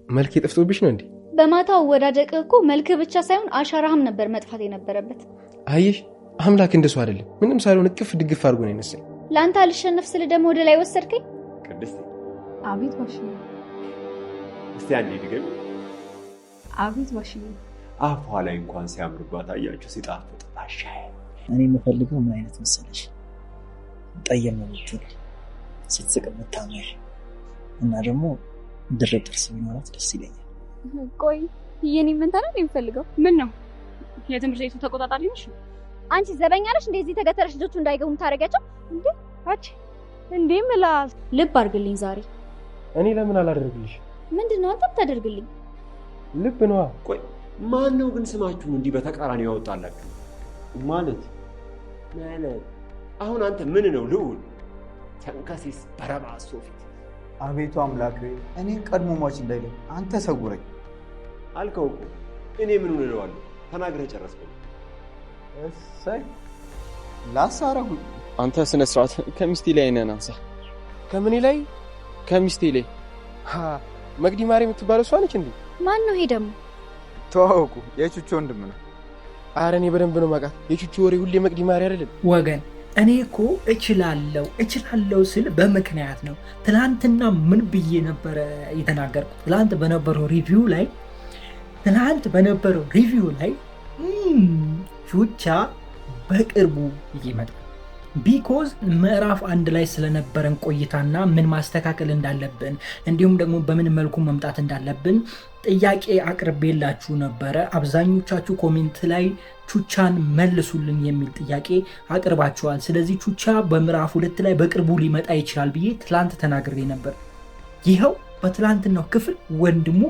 መልክ የጠፍቶብሽ ነው እንዴ? በማታው ወዳደቅ እኮ መልክ ብቻ ሳይሆን አሻራህም ነበር መጥፋት የነበረበት። አየሽ አምላክ እንደሱ አይደለም። ምንም ሳይሆን እቅፍ ድግፍ አድርጎ ነው የነሳኝ። ላንተ አልሸነፍ ስለ ደግሞ ወደ ላይ ወሰድከኝ። ቅድስት አቤት ዋሽ። እስቲ አንዴ ድገም። አቤት ዋሽ። አፏ ላይ እንኳን ሲያምርባት አያችሁ ሲጣፍጥ ባሻይ። እኔ የምፈልገው ምን አይነት መሰለሽ? ጠየም ብትል ስትስቅ የምታምር እና ደግሞ ድርብ ጥርስ ቢኖራት ደስ ይለኛል። ቆይ የኔ ምን ታዲያ ነው የምፈልገው? ምን ነው የትምህርት ቤቱ ተቆጣጣሪ ነሽ? አንቺ ዘበኛ ነሽ? እንደዚህ ተገተረሽ ልጆቹ እንዳይገቡ ታረጋቸው እንዴ? አቺ እንዴ ምላስ ልብ አድርግልኝ ዛሬ። እኔ ለምን አላደርግልሽ? ምንድነው አንተ ታደርግልኝ? ልብ ነዋ። ቆይ ማን ነው ግን ስማችሁን እንዲህ በተቃራኒ ያወጣላችሁ? ማለት አሁን አንተ ምን ነው ልዑል ተንከሲስ በረባሶ ፊት? አቤቱ አምላክ እኔን ቀድሞ ሟች እንዳይለኝ አንተ ሰውረኝ አልከው እኮ። እኔ ምን እለዋለሁ? ተናግረህ ጨረስከው። እሰይ ላሳረሁ። አንተ ስነ ስርዓት ከሚስቴ ላይ ነን አንሳ። ከምን ላይ? ከሚስቴ ላይ። መቅዲ ማሪ የምትባለው እሷ ነች እንዴ? ማን ነው ይሄ ደግሞ? ተዋውቁ፣ የቹቹ ወንድም ነው። ኧረ እኔ በደንብ ነው የማውቃት። የቹቹ ወሬ ሁሌ መቅዲ ማሪ አይደለም ወገን። እኔ እኮ እችላለሁ ስል በምክንያት ነው። ትናንትና ምን ብዬ ነበረ የተናገርኩት? ትናንት በነበረው ሪቪው ላይ ቹቻ በቅርቡ ይመጣል። ቢኮዝ ምዕራፍ 1 ላይ ስለነበረን ቆይታና ምን ማስተካከል እንዳለብን እንዲሁም ደግሞ በምን መልኩ መምጣት እንዳለብን ጥያቄ አቅርቤላችሁ ነበረ። አብዛኞቻችሁ ኮሜንት ላይ ቹቻን መልሱልን የሚል ጥያቄ አቅርባችኋል። ስለዚህ ቹቻ በምዕራፍ 2 ላይ በቅርቡ ሊመጣ ይችላል ብዬ ትላንት ተናግሬ ነበር። ይኸው በትላንትናው ክፍል ወንድሙ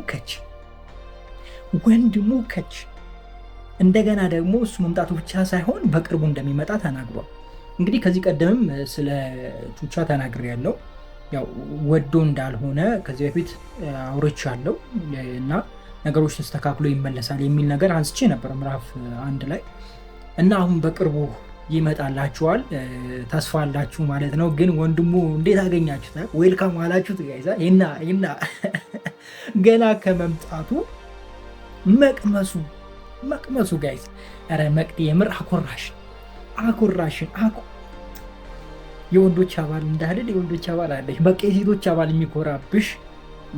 ከች እንደገና ደግሞ እሱ መምጣቱ ብቻ ሳይሆን በቅርቡ እንደሚመጣ ተናግሯል። እንግዲህ ከዚህ ቀደምም ስለ ቹቻ ተናግሬያለሁ። ያው ወዶ እንዳልሆነ ከዚህ በፊት አውርቻለሁ እና ነገሮች ተስተካክሎ ይመለሳል የሚል ነገር አንስቼ ነበር ምዕራፍ 1 ላይ እና አሁን በቅርቡ ይመጣላችኋል። ተስፋ አላችሁ ማለት ነው። ግን ወንድሙ እንዴት አገኛችሁት? ዌልካም አላችሁት ጋይዛ? ይና ገና ከመምጣቱ መቅመሱ ጋይዝ። ኧረ መቅዲ የምር አኮራሽን የወንዶች አባል እንዳልል የወንዶች አባል አለሽ። በቃ የሴቶች አባል የሚኮራብሽ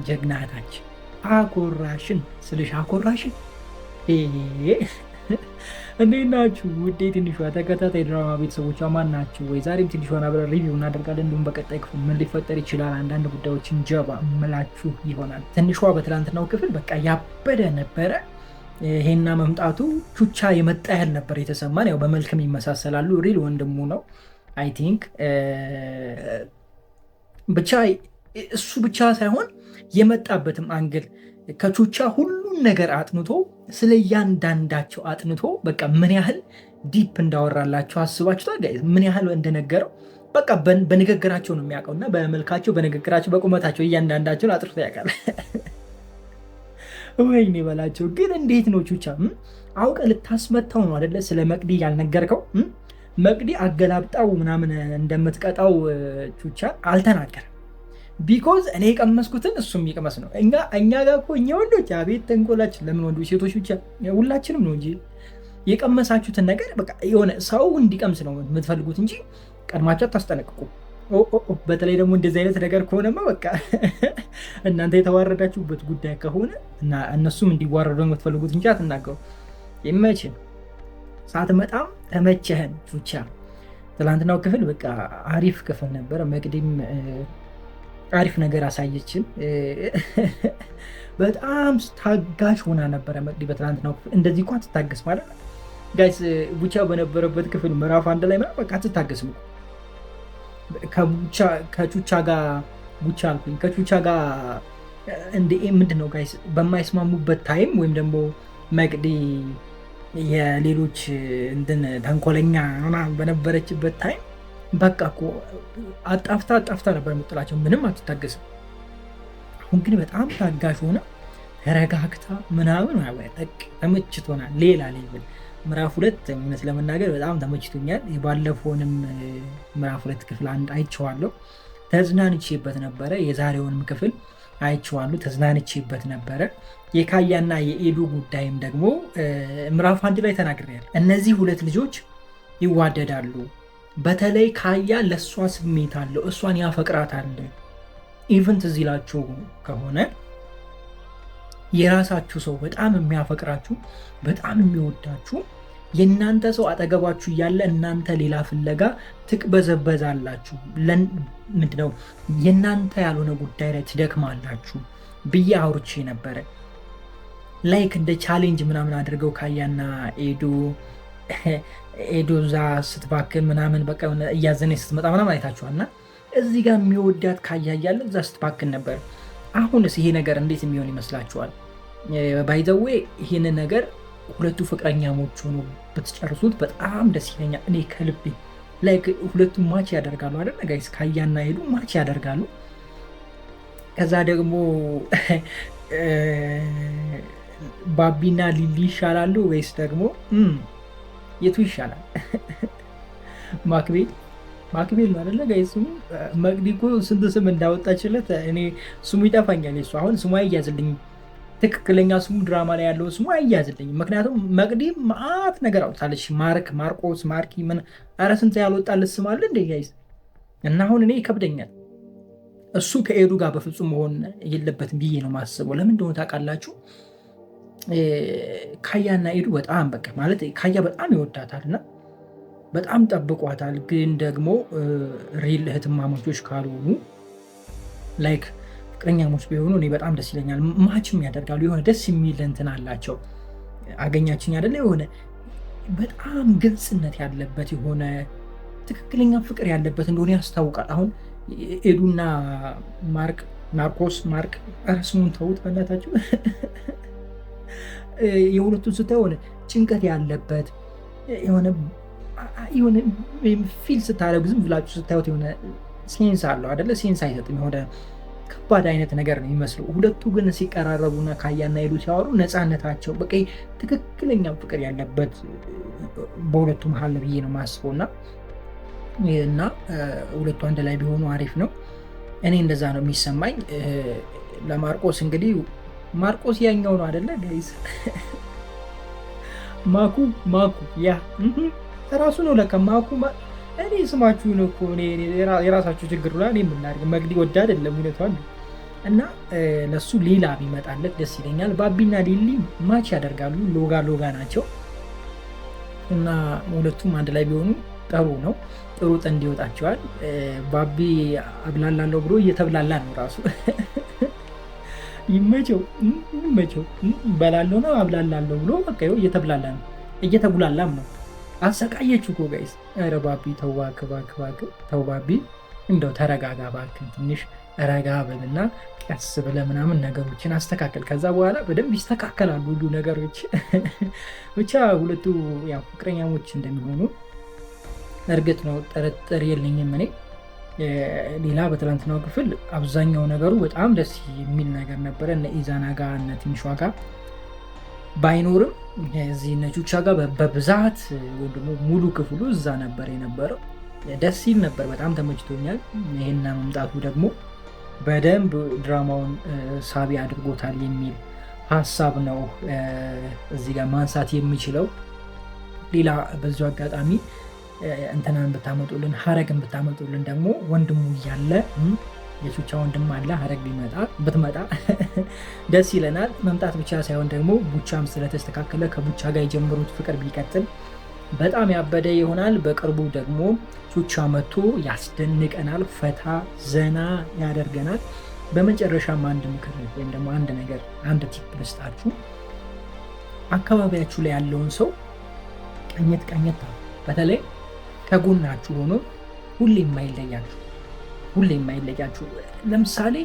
ጀግናታችን አኮራሽን ስልሽ አኮራሽን። እንዴት ናችሁ ውዴ ትንሿ ተከታታይ ድራማ ቤተሰቦቿ ማን ናችሁ ወይ? ዛሬም ትንሿን አብረን ሪቪው እናደርጋለን። እንዲሁም በቀጣይ ክፍል ምን ሊፈጠር ይችላል አንዳንድ ጉዳዮችን ጀባ ምላችሁ ይሆናል። ትንሿ በትላንትናው ክፍል በቃ ያበደ ነበረ። ይሄና መምጣቱ ቹቻ የመጣ ያህል ነበር የተሰማን። ያው በመልክም ይመሳሰላሉ። ሪል ወንድሙ ነው አይ ቲንክ። ብቻ እሱ ብቻ ሳይሆን የመጣበትም አንግል ከቹቻ ሁሉን ነገር አጥንቶ ስለ እያንዳንዳቸው አጥንቶ በቃ ምን ያህል ዲፕ እንዳወራላቸው አስባችኋል ጋይስ? ምን ያህል እንደነገረው በቃ በንግግራቸው ነው የሚያውቀው እና በመልካቸው፣ በንግግራቸው፣ በቁመታቸው እያንዳንዳቸውን አጥርቶ ያውቃል። ወይኔ በላቸው። ግን እንዴት ነው ቹቻ አውቀ ልታስመታው ነው አይደለ? ስለ መቅዲ ያልነገርከው? መቅዲ አገላብጣው ምናምን እንደምትቀጣው ቹቻ አልተናገርም። ቢኮዝ እኔ የቀመስኩትን እሱም ይቀመስ ነው። እኛ ጋር እኮ እኛ ወንዶች አቤት ተንኮላችን! ለምን ወንዶች ሴቶች ብቻ ሁላችንም ነው እንጂ የቀመሳችሁትን ነገር በቃ የሆነ ሰው እንዲቀምስ ነው የምትፈልጉት እንጂ ቀድማችሁ አታስጠነቅቁ። በተለይ ደግሞ እንደዚህ አይነት ነገር ከሆነማ በቃ እናንተ የተዋረዳችሁበት ጉዳይ ከሆነ እና እነሱም እንዲዋረዱ የምትፈልጉት እንጂ አትናገሩ። ይመችህ። ሳትመጣም ተመቸህን ቹቻ። ትላንትናው ክፍል በቃ አሪፍ ክፍል ነበረ። መቅዲም አሪፍ ነገር አሳየችን። በጣም ታጋሽ ሆና ነበረ መቅዲ በትላንትናው ክፍል። እንደዚህ እንኳን ትታገስ ማለት ጋይስ። ቡቻ በነበረበት ክፍል ምዕራፍ 1 ላይ በቃ ትታገስም ከቹቻ ጋር ምንድን ነው ጋይስ በማይስማሙበት ታይም ወይም ደግሞ መቅዲ የሌሎች ተንኮለኛ በነበረችበት ታይም በቃ እኮ አጣፍታ ነበር የምጥላቸው። ምንም አትታገስም። አሁን ግን በጣም ታጋሽ ሆነ ተረጋግታ ምናምን ተመችቶናል። ሌላ ሌቭል ምዕራፍ 2 እውነት ለመናገር በጣም ተመችቶኛል። የባለፈውንም ምዕራፍ 2 ክፍል 1 አይቼዋለሁ፣ ተዝናንቼበት ነበረ። የዛሬውንም ክፍል አይቼዋለሁ፣ ተዝናንቼበት ነበረ። የካያና የኤዱ ጉዳይም ደግሞ ምዕራፍ 1 ላይ ተናግሬያለሁ። እነዚህ ሁለት ልጆች ይዋደዳሉ። በተለይ ካያ ለእሷ ስሜት አለው፣ እሷን ያፈቅራታል። ኢቨንት እዚህ ላችሁ ከሆነ የራሳችሁ ሰው በጣም የሚያፈቅራችሁ በጣም የሚወዳችሁ የእናንተ ሰው አጠገባችሁ እያለ እናንተ ሌላ ፍለጋ ትቅበዘበዛላችሁ። ምንድነው የእናንተ ያልሆነ ጉዳይ ላይ ትደክማላችሁ ብዬ አውርቼ ነበረ። ላይክ እንደ ቻሌንጅ ምናምን አድርገው ካያና ኤዱ እዛ ስትባክን ምናምን በቃ እያዘነች ስትመጣ ምናምን አይታችኋልና እዚህ ጋር የሚወዳት ካያ እያለ እዛ ስትባክን ነበር። አሁንስ ይሄ ነገር እንዴት የሚሆን ይመስላችኋል? ባይዘዌ ይህንን ነገር ሁለቱ ፍቅረኛሞች ሆኖ ብትጨርሱት በጣም ደስ ይለኛል። እኔ ከልቤ ላይክ ሁለቱም ማች ያደርጋሉ አይደል ጋይስ? ካያና ኤዱ ማች ያደርጋሉ። ከዛ ደግሞ ባቢና ሊሊ ይሻላሉ ወይስ ደግሞ የቱ ይሻላል? ማክቤል ነው አይደለ ጋይስ? ስሙ መቅዲ እኮ ስንት ስም እንዳወጣችለት እኔ ስሙ ይጠፋኛል። እሱ አሁን ስሙ አይያዝልኝ፣ ትክክለኛ ስሙ ድራማ ላይ ያለው ስሙ አይያዝልኝ። ምክንያቱም መቅዲ ማአት ነገር አውጥታለች። ማርቆስ፣ ማርኪ ምን ኧረ ስንት ያልወጣለት ስም አለ እንደ ጋይስ። እና አሁን እኔ ይከብደኛል። እሱ ከኤዱ ጋር በፍጹም መሆን የለበትም ብዬ ነው ማስበው። ለምን እንደሆነ ታውቃላችሁ? ካያና ኤዱ በጣም በቃ ማለት ካያ በጣም ይወዳታል እና በጣም ጠብቋታል። ግን ደግሞ ሪል እህትማማቾች ካልሆኑ ላይክ ፍቅረኛሞች ቢሆኑ እኔ በጣም ደስ ይለኛል። ማችም ያደርጋሉ። የሆነ ደስ የሚል እንትን አላቸው። አገኛችኝ አይደለ? የሆነ በጣም ግልጽነት ያለበት የሆነ ትክክለኛ ፍቅር ያለበት እንደሆነ ያስታውቃል። አሁን ኤዱና ማርቆስ ስሙን ተውት በእናታችሁ። የሁለቱን ስታይ የሆነ ጭንቀት ያለበት የሆነ ፊል ስታደርጉ ዝም ብላችሁ ስታዩት የሆነ ሴንስ አለው አይደለ? ሴንስ አይሰጥም። የሆነ ከባድ አይነት ነገር ነው የሚመስለው። ሁለቱ ግን ሲቀራረቡና ካያና ኤዱ ሲያወሩ ነፃነታቸው በቃ ትክክለኛ ፍቅር ያለበት በሁለቱ መሀል ነው ብዬ ነው የማስበው እና ሁለቱ አንድ ላይ ቢሆኑ አሪፍ ነው። እኔ እንደዛ ነው የሚሰማኝ። ለማርቆስ እንግዲህ ማርቆስ ያኛው ነው አይደለ ጋይስ? ማኩ ያ ራሱ ነው ለካ ማኩ። እኔ ስማችሁን እኮ የራሳችሁ ችግር ብላ እኔ የምናደርግ መግዲ ወዳ አይደለም እውነቷን። እና ለሱ ሌላ ቢመጣለት ደስ ይለኛል። ባቢና ሊሊ ማች ያደርጋሉ። ሎጋ ናቸው እና ሁለቱም አንድ ላይ ቢሆኑ ጥሩ ነው። ጥሩ ጥንድ ይወጣቸዋል። ባቢ አብላላለሁ ብሎ እየተብላላ ነው ራሱ። ይመቸው በላለው ነው አብላላለሁ ብሎ በቃ እየተብላላ ነው፣ እየተጉላላም ነው። አሰቃየችው እኮ ጋይስ። ኧረ ባቢ ተው ተው ባቢ እንደው ተረጋጋ እባክህ፣ ትንሽ ረጋ በልና ቀስ ብለህ ምናምን ነገሮችን አስተካከል። ከዛ በኋላ በደንብ ይስተካከላሉ ሁሉ ነገሮች። ብቻ ሁለቱ ያው ፍቅረኛሞች እንደሚሆኑ እርግጥ ነው፣ ጥርጥር የለኝም እኔ። ሌላ በትላንትናው ክፍል አብዛኛው ነገሩ በጣም ደስ የሚል ነገር ነበረ። እነ ኢዛና ጋር እነ ትንሿ ጋር ባይኖርም እዚህ እነ ቹቻ ጋር በብዛት ወይም ደግሞ ሙሉ ክፍሉ እዛ ነበር የነበረው። ደስ ይል ነበር፣ በጣም ተመችቶኛል። ይሄና መምጣቱ ደግሞ በደንብ ድራማውን ሳቢ አድርጎታል የሚል ሀሳብ ነው እዚህ ጋር ማንሳት የሚችለው። ሌላ በዚሁ አጋጣሚ እንትናን ብታመጡልን፣ ሀረግን ብታመጡልን ደግሞ ወንድሙ እያለ የቹቻ ወንድም አለ፣ ሀረግ ብትመጣ ደስ ይለናል። መምጣት ብቻ ሳይሆን ደግሞ ቡቻም ስለተስተካከለ ከቡቻ ጋር የጀመሩት ፍቅር ቢቀጥል በጣም ያበደ ይሆናል። በቅርቡ ደግሞ ቹቻ መጥቶ ያስደንቀናል፣ ፈታ ዘና ያደርገናል። በመጨረሻም አንድ ምክር ወይም ደግሞ አንድ ቲፕ ልስጣችሁ። አካባቢያችሁ ላይ ያለውን ሰው ቀኘት በተለይ ከጎናችሁ ሆኖ ሁሌ የማይለያችሁ ለምሳሌ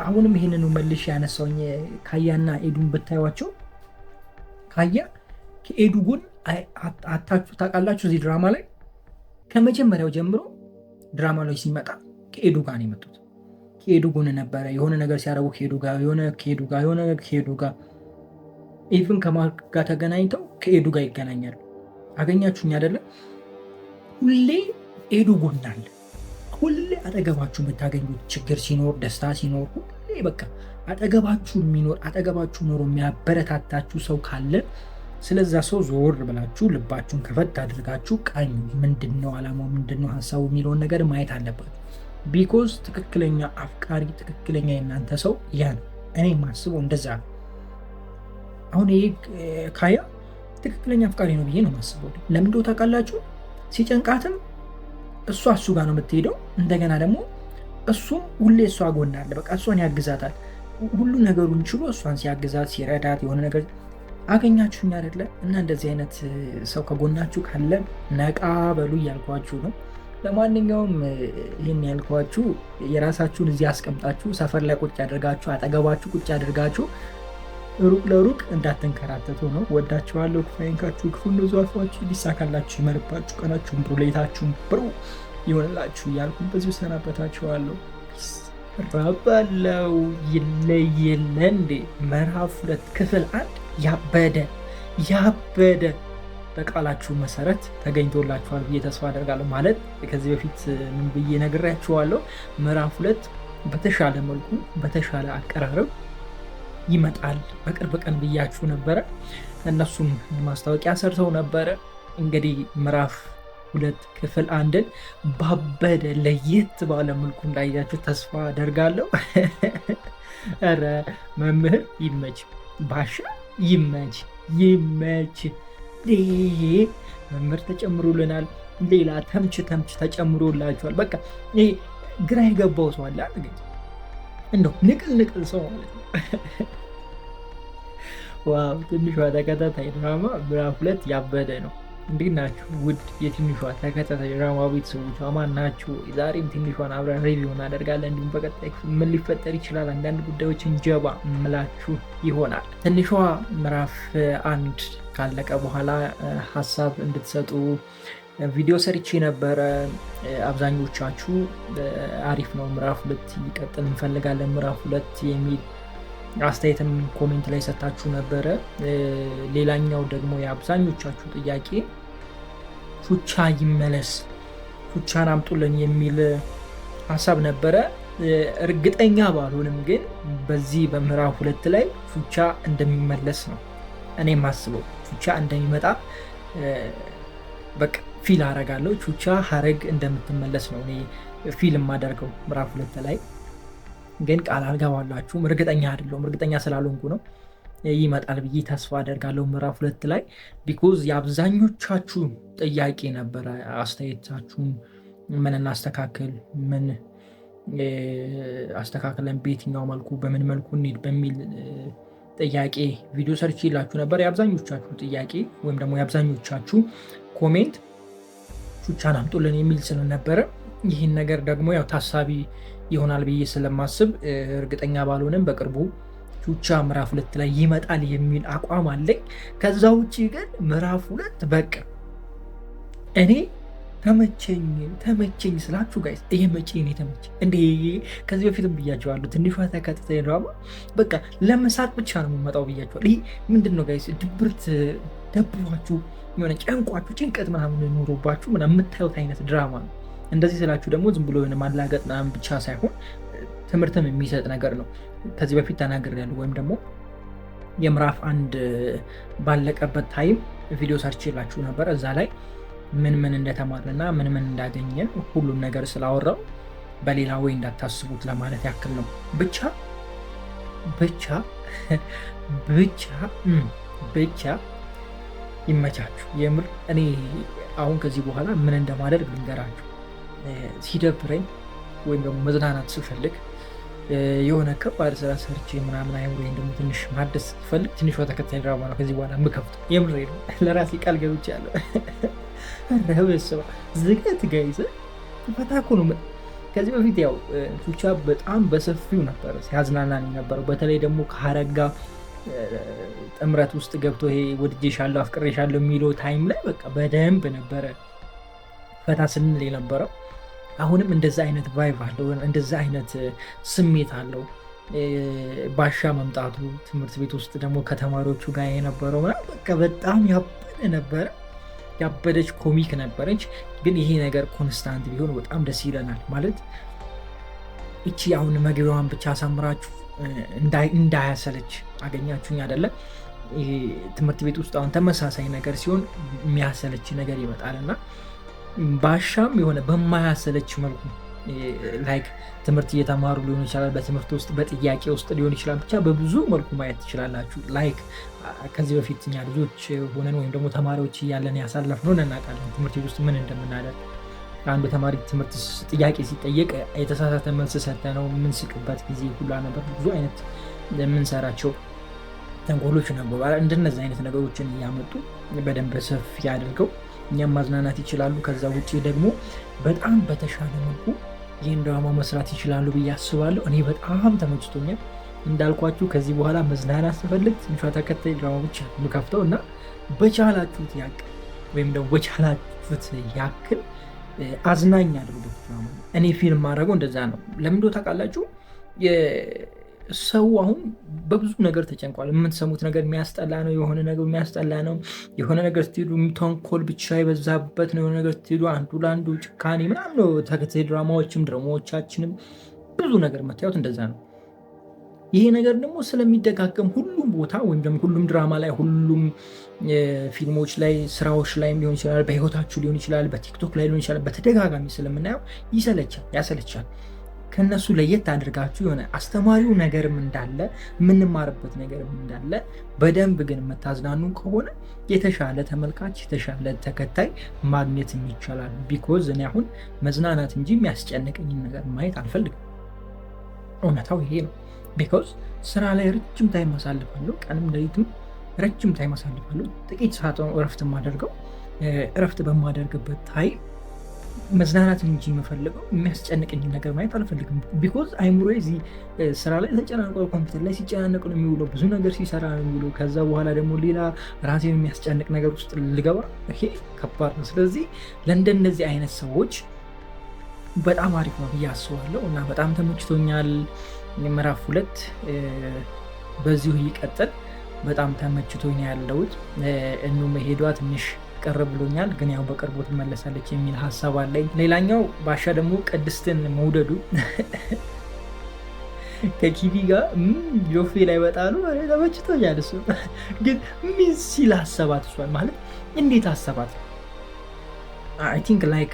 አሁንም ይህንኑ መልሼ ያነሳውኝ ካያና ኤዱን ብታዩቸው፣ ካያ ከኤዱ ጎን አታችሁ ታውቃላችሁ። እዚህ ድራማ ላይ ከመጀመሪያው ጀምሮ ድራማ ላይ ሲመጣ ከኤዱ ጋር ነው የመጡት። ከኤዱ ጎን ነበረ። የሆነ ነገር ሲያደርጉ ከኤዱ ጋር ኢቭን ከማርክ ጋር ተገናኝተው ከኤዱ ጋር ይገናኛሉ። አገኛችሁኝ አይደለም? ሁሌ ኤዱ ጎን አለ። ሁሌ አጠገባችሁ የምታገኙት ችግር ሲኖር፣ ደስታ ሲኖር ሁሌ በቃ አጠገባችሁ የሚኖር አጠገባችሁ ኖሮ የሚያበረታታችሁ ሰው ካለ ስለዛ ሰው ዞር ብላችሁ ልባችሁን ከፈት አድርጋችሁ ቃኙ። ምንድነው ዓላማው፣ ምንድነው ሀሳቡ የሚለውን ነገር ማየት አለባችሁ። ቢኮዝ ትክክለኛ አፍቃሪ፣ ትክክለኛ የእናንተ ሰው ያ ነው። እኔ የማስበው እንደዛ ነው። አሁን ይሄ ካያ ትክክለኛ አፍቃሪ ነው ብዬ ነው የማስበው። ለምን እንደው ታውቃላችሁ? ሲጨንቃትም እሱ ጋር ነው የምትሄደው። እንደገና ደግሞ እሱም ሁሌ እሷ ጎን አለ። በቃ እሷን ያግዛታል። ሁሉ ነገሩን ችሎ እሷን ሲያግዛት ሲረዳት የሆነ ነገር አገኛችሁኝ አይደለ? እና እንደዚህ አይነት ሰው ከጎናችሁ ካለ ነቃ በሉ እያልኳችሁ ነው። ለማንኛውም ይህን ያልኳችሁ የራሳችሁን እዚህ አስቀምጣችሁ ሰፈር ላይ ቁጭ አድርጋችሁ አጠገባችሁ ቁጭ አድርጋችሁ ሩቅ ለሩቅ እንዳትንከራተቱ ነው። ወዳችኋለሁ። ክፉ አይንካችሁ፣ ክፉ እንደዙ አልፏችሁ፣ ሊሳካላችሁ ይመርባችሁ፣ ቀናችሁን ብሩ፣ ሌታችሁን ብሩ ይሆንላችሁ እያልኩ በዚሁ ሰናበታችኋለሁ። ረበለው ይለየለ እንዴ! ምዕራፍ 2 ክፍል 1 ያበደ በቃላችሁ መሰረት ተገኝቶላችኋል ብዬ ተስፋ አደርጋለሁ። ማለት ከዚህ በፊት ምን ብዬ ነግሬያችኋለሁ? ምዕራፍ 2 በተሻለ መልኩ በተሻለ አቀራረብ ይመጣል በቅርብ ቀን ብያችሁ ነበረ። እነሱም ማስታወቂያ ሰርተው ነበረ። እንግዲህ ምዕራፍ 2 ክፍል 1 ባበደ ለየት ባለ መልኩ እንዳያችሁ ተስፋ አደርጋለሁ። ኧረ መምህር ይመች፣ ባሻ ይመች። መምህር ተጨምሮልናል። ሌላ ተምች ተጨምሮላችኋል። በቃ ይሄ ግራ የገባው ሰው አለ እንደው ንቅል ሰው ማለት ነው። ዋው! ትንሿ ተከታታይ ድራማ ምዕራፍ 2 ያበደ ነው። እንዴት ናችሁ ውድ የትንሿ ተከታታይ ድራማ ቤተሰቦች? አማን ናችሁ? ዛሬም ትንሿን አብረን ሪቪው እናደርጋለን። እንዲሁም በቀጣይ ምን ሊፈጠር ይችላል አንዳንድ ጉዳዮችን ጀባ ምላችሁ ይሆናል። ትንሿ ምዕራፍ 1 ካለቀ በኋላ ሀሳብ እንድትሰጡ ቪዲዮ ሰርቼ ነበረ። አብዛኞቻችሁ አሪፍ ነው ምዕራፍ 2 ይቀጥል እንፈልጋለን ምዕራፍ 2 የሚል አስተያየትም ኮሜንት ላይ ሰጣችሁ ነበረ። ሌላኛው ደግሞ የአብዛኞቻችሁ ጥያቄ ፉቻ ይመለስ፣ ፉቻን አምጡልን የሚል ሀሳብ ነበረ። እርግጠኛ ባልሆንም ግን በዚህ በምዕራፍ 2 ላይ ፉቻ እንደሚመለስ ነው እኔ የማስበው። ፉቻ እንደሚመጣ በቃ ፊል አረጋለሁ። ፉቻ ሀረግ እንደምትመለስ ነው እኔ ፊልም አደርገው ምዕራፍ 2 ላይ ግን ቃል አልገባላችሁም። እርግጠኛ አይደለሁም። እርግጠኛ ስላልሆንኩ ነው። ይመጣል ብዬ ተስፋ አደርጋለሁ ምዕራፍ 2 ላይ ቢኮዝ የአብዛኞቻችሁ ጥያቄ ነበረ። አስተያየታችሁም ምን እናስተካክል፣ ምን አስተካክለን በየትኛው መልኩ በምን መልኩ እንሂድ በሚል ጥያቄ ቪዲዮ ሰርች ይላችሁ ነበር። የአብዛኞቻችሁ ጥያቄ ወይም ደግሞ የአብዛኞቻችሁ ኮሜንት ፉቻን አምጡልን የሚል ስለነበረ ይህን ነገር ደግሞ ያው ታሳቢ ይሆናል ብዬ ስለማስብ እርግጠኛ ባልሆንም በቅርቡ ፉቻ ምዕራፍ 2 ላይ ይመጣል የሚል አቋም አለኝ። ከዛ ውጭ ግን ምዕራፍ 2 በቃ እኔ ተመቸኝ ስላችሁ ጋይስ፣ ይሄ መቼ ነው ተመቸኝ እንዴ? ከዚህ በፊትም ብያቸዋለሁ። ትንሿ ተከታታይ ድራማ በቃ ለመሳቅ ብቻ ነው የምመጣው ብያቸዋለሁ። ይሄ ምንድነው ጋይስ? ድብርት ደብሯችሁ የሆነ ጨንቋችሁ ጭንቀት ምናምን ኖሮባችሁ ምናምን የምታዩት አይነት ድራማ ነው። እንደዚህ ስላችሁ ደግሞ ዝም ብሎ የሆነ ማላገጥ ምናምን ብቻ ሳይሆን ትምህርትም የሚሰጥ ነገር ነው። ከዚህ በፊት ተናግሬያለሁ። ወይም ደግሞ የምዕራፍ 1 ባለቀበት ታይም ቪዲዮ ሰርችላችሁ ነበር። እዛ ላይ ምን እንደተማርንና ምን እንዳገኘን ሁሉም ነገር ስላወራው በሌላ ወይ እንዳታስቡት ለማለት ያክል ነው። ብቻ ይመቻችሁ። የምር እኔ አሁን ከዚህ በኋላ ምን እንደማደርግ ልንገራችሁ። ሲደብረኝ ወይም ደግሞ መዝናናት ስፈልግ የሆነ ከባድ ስራ ሰርቼ ምናምን አይምሮዬን ደግሞ ትንሽ ማደስ ስፈልግ ትንሿ ተከታታይ ድራማ ነው ከዚህ በኋላ የምከፍተው። የምሬ ነው። ለራሴ ቃል ገብቻለሁ። ረበስባ ዝገት ጋይዘ ፈታ እኮ ነው። ከዚህ በፊት ያው ፉቻ በጣም በሰፊው ነበር ሲያዝናናን የነበረው። በተለይ ደግሞ ከሀረጋ ጥምረት ውስጥ ገብቶ ይሄ ወድጄሻለሁ አፍቅሬሻለሁ የሚለው ታይም ላይ በቃ በደንብ ነበረ ፈታ ስንል የነበረው። አሁንም እንደዛ አይነት ቫይቭ አለው፣ እንደዛ አይነት ስሜት አለው። ባሻ መምጣቱ ትምህርት ቤት ውስጥ ደግሞ ከተማሪዎቹ ጋር የነበረው በቃ በጣም ያበደ ነበረ። ያበደች ኮሚክ ነበረች። ግን ይሄ ነገር ኮንስታንት ቢሆን በጣም ደስ ይለናል። ማለት እቺ አሁን መግቢያዋን ብቻ አሳምራችሁ እንዳያሰለች አገኛችሁኝ አይደለም? ትምህርት ቤት ውስጥ አሁን ተመሳሳይ ነገር ሲሆን የሚያሰለች ነገር ይመጣል እና ባሻም የሆነ በማያሰለች መልኩ ላይክ ትምህርት እየተማሩ ሊሆን ይችላል፣ በትምህርት ውስጥ በጥያቄ ውስጥ ሊሆን ይችላል። ብቻ በብዙ መልኩ ማየት ትችላላችሁ። ላይክ ከዚህ በፊት እኛ ልጆች ሆነን ወይም ደግሞ ተማሪዎች እያለን ያሳለፍነውን እናውቃለን። ትምህርት ቤት ውስጥ ምን እንደምናደርግ አንዱ ተማሪ ትምህርት ጥያቄ ሲጠየቅ የተሳሳተ መልስ ሰጥተነው የምንስቅበት ጊዜ ሁላ ነበር። ብዙ አይነት የምንሰራቸው ተንኮሎች ነበሩ። እንደነዚህ አይነት ነገሮችን እያመጡ በደንብ ሰፊ አድርገው እኛም ማዝናናት ይችላሉ። ከዛ ውጭ ደግሞ በጣም በተሻለ መልኩ ይህን ድራማ መስራት ይችላሉ ብዬ አስባለሁ። እኔ በጣም ተመችቶኛል። እንዳልኳችሁ ከዚህ በኋላ መዝናናት ስፈልግ ትንሿ ተከታይ ድራማ ብቻ የምከፍተው እና በቻላችሁት ያክል ወይም ደግሞ በቻላችሁት ያክል አዝናኝ አድርጉት። እኔ ፊልም ማድረገው እንደዛ ነው። ለምንዶ ታውቃላችሁ? ሰው አሁን በብዙ ነገር ተጨንቋል። የምትሰሙት ነገር የሚያስጠላ ነው። የሆነ ነገር የሚያስጠላ ነው። የሆነ ነገር ስትሄዱ ተንኮል ብቻ የበዛበት ነው። የሆነ ነገር ስትሄዱ አንዱ ለአንዱ ጭካኔ ምናምን ነው። ተከታታይ ድራማዎቻችንም ብዙ ነገር የምታዩት እንደዛ ነው። ይሄ ነገር ደግሞ ስለሚደጋገም ሁሉም ቦታ ወይም ደግሞ ሁሉም ድራማ ላይ፣ ሁሉም ፊልሞች ላይ፣ ስራዎች ላይ ሊሆን ይችላል፣ በህይወታችሁ ሊሆን ይችላል፣ በቲክቶክ ላይ ሊሆን ይችላል። በተደጋጋሚ ስለምናየው ያሰለቻል። ከነሱ ለየት አድርጋችሁ የሆነ አስተማሪው ነገርም እንዳለ የምንማርበት ነገርም እንዳለ በደንብ ግን የምታዝናኑ ከሆነ የተሻለ ተመልካች የተሻለ ተከታይ ማግኘት ይቻላል። ቢኮዝ እኔ አሁን መዝናናት እንጂ የሚያስጨንቀኝን ነገር ማየት አልፈልግም። እውነታው ይሄ ነው። ቢኮዝ ስራ ላይ ረጅም ታይም አሳልፋለሁ። ቀንም ሌሊትም ረጅም ታይም አሳልፋለሁ። ጥቂት ሰዓት እረፍት የማደርገው እረፍት በማደርግበት ታይም መዝናናት እንጂ የምፈልገው የሚያስጨንቀኝ ነገር ማየት አልፈልግም። ቢኮዝ አይምሮ እዚህ ስራ ላይ ተጨናንቋል። ኮምፒውተር ላይ ሲጨናነቅ ነው የሚውለው። ብዙ ነገር ሲሰራ ነው የሚውለው። ከዛ በኋላ ደግሞ ሌላ ራሴን የሚያስጨንቅ ነገር ውስጥ ልገባ፣ ይሄ ከባድ ነው። ስለዚህ ለእንደነዚህ አይነት ሰዎች በጣም አሪፍ ነው ብዬ አስባለሁ እና በጣም ተመችቶኛል። ምዕራፍ 2 በዚሁ ይቀጥል። በጣም ተመችቶኝ ያለሁት እኑ መሄዷ ትንሽ ቀር ብሎኛል፣ ግን ያው በቅርቡ ትመለሳለች የሚል ሀሳብ አለኝ። ሌላኛው ባሻ ደግሞ ቅድስትን መውደዱ ከኪቢ ጋር ጆፌ ላይ በጣሉ ተመችቶኛል። እሱ ግን ምን ሲል አሰባት? እሷን ማለት እንዴት አሰባት? አይ ቲንክ ላይክ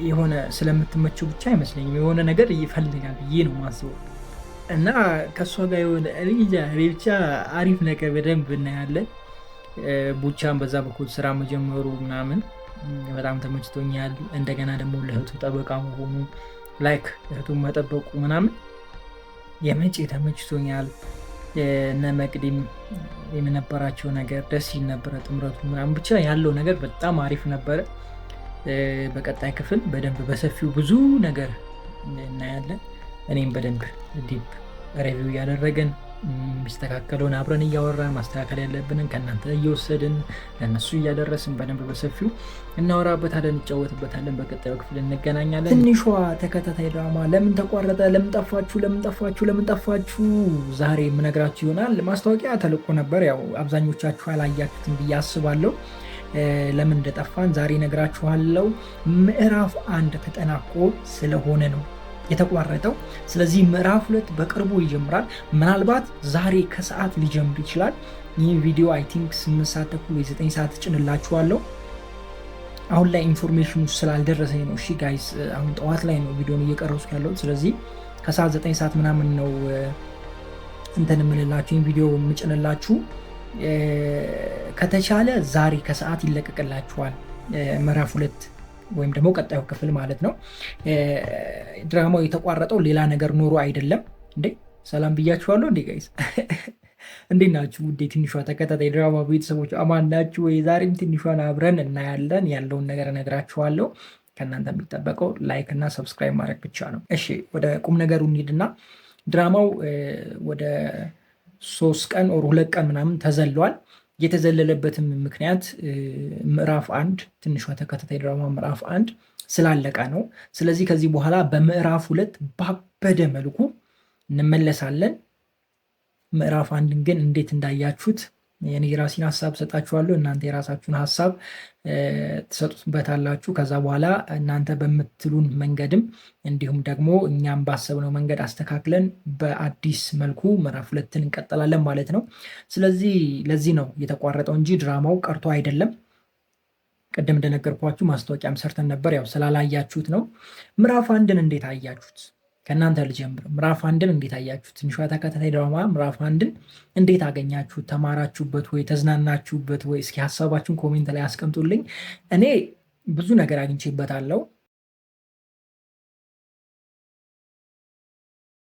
የሆነ ስለምትመቸው ብቻ አይመስለኝም፣ የሆነ ነገር ይፈልጋል ብዬ ነው ማስበው እና ከእሷ ጋር የሆነ ብቻ አሪፍ ነገር በደንብ እናያለን። ቡቻን በዛ በኩል ስራ መጀመሩ ምናምን በጣም ተመችቶኛል። እንደገና ደግሞ ለእህቱ ጠበቃ መሆኑ ላይክ እህቱን መጠበቁ ምናምን የመጪ ተመችቶኛል። እነ መቅዲም የነበራቸው ነገር ደስ ይል ነበረ። ጥምረቱ ምናምን ብቻ ያለው ነገር በጣም አሪፍ ነበረ። በቀጣይ ክፍል በደንብ በሰፊው ብዙ ነገር እናያለን። እኔም በደንብ ዲፕ ሬቪው እያደረግን የሚስተካከለውን አብረን እያወራን ማስተካከል ያለብንን ከእናንተ እየወሰድን ለእነሱ እያደረስን በደንብ በሰፊው እናወራበታለን፣ እንጫወትበታለን። በቀጣዩ ክፍል እንገናኛለን። ትንሿ ተከታታይ ድራማ ለምን ተቋረጠ? ለምን ጠፋችሁ? ዛሬ የምነግራችሁ ይሆናል። ማስታወቂያ ተለቆ ነበር። ያው አብዛኞቻችሁ አላያችሁትም ብዬ አስባለሁ። ለምን እንደጠፋን ዛሬ ነግራችኋለሁ። ምዕራፍ 1 ተጠናቆ ስለሆነ ነው የተቋረጠው። ስለዚህ ምዕራፍ 2 በቅርቡ ይጀምራል። ምናልባት ዛሬ ከሰዓት ሊጀምር ይችላል። ይህ ቪዲዮ አይ ቲንክ 8 ሰዓት ተኩል ወይ 9 ሰዓት ጭንላችኋለሁ። አሁን ላይ ኢንፎርሜሽኑ ስላልደረሰኝ ነው። እሺ ጋይስ፣ አሁን ጠዋት ላይ ነው ቪዲዮን እየቀረጽኩ ያለሁት። ስለዚህ ከሰዓት 9 ሰዓት ምናምን ነው እንትን የምልላችሁ ቪዲዮ የምጭንላችሁ። ከተቻለ ዛሬ ከሰዓት ይለቀቅላችኋል ምዕራፍ 2 ወይም ደግሞ ቀጣዩ ክፍል ማለት ነው። ድራማው የተቋረጠው ሌላ ነገር ኖሮ አይደለም። እንዴ ሰላም ብያችኋለሁ። እንዴ ጋይስ እንዴት ናችሁ? ውዴ ትንሿ ተከታታይ ድራማ ቤተሰቦች አማን ናችሁ ወይ? ዛሬም ትንሿን አብረን እናያለን። ያለውን ነገር እነግራችኋለሁ። ከእናንተ የሚጠበቀው ላይክ እና ሰብስክራይብ ማድረግ ብቻ ነው። እሺ ወደ ቁም ነገሩ እንሂድና ድራማው ወደ 3 ቀን ኦር 2 ቀን ምናምን ተዘሏል። የተዘለለበትም ምክንያት ምዕራፍ 1 ትንሿ ተከታታይ ድራማ ምዕራፍ 1 ስላለቀ ነው። ስለዚህ ከዚህ በኋላ በምዕራፍ 2 ባበደ መልኩ እንመለሳለን። ምዕራፍ 1 ግን እንዴት እንዳያችሁት የኔ የራሴን ሀሳብ ሰጣችኋለሁ። እናንተ የራሳችሁን ሀሳብ ትሰጡበታላችሁ። ከዛ በኋላ እናንተ በምትሉን መንገድም እንዲሁም ደግሞ እኛም ባሰብነው መንገድ አስተካክለን በአዲስ መልኩ ምዕራፍ 2ን እንቀጥላለን ማለት ነው። ስለዚህ ለዚህ ነው የተቋረጠው እንጂ ድራማው ቀርቶ አይደለም። ቅድም እንደነገርኳችሁ ማስታወቂያም ሰርተን ነበር፣ ያው ስላላያችሁት ነው። ምዕራፍ 1ን እንዴት አያችሁት? ከእናንተ ልጀምር። ምዕራፍ 1ን እንዴት አያችሁት? ትንሿ ተከታታይ ድራማ ምዕራፍ 1ን እንዴት አገኛችሁት? ተማራችሁበት ወይ? ተዝናናችሁበት ወይ? እስኪ ሀሳባችሁን ኮሜንት ላይ አስቀምጡልኝ። እኔ ብዙ ነገር አግኝቼበታለሁ።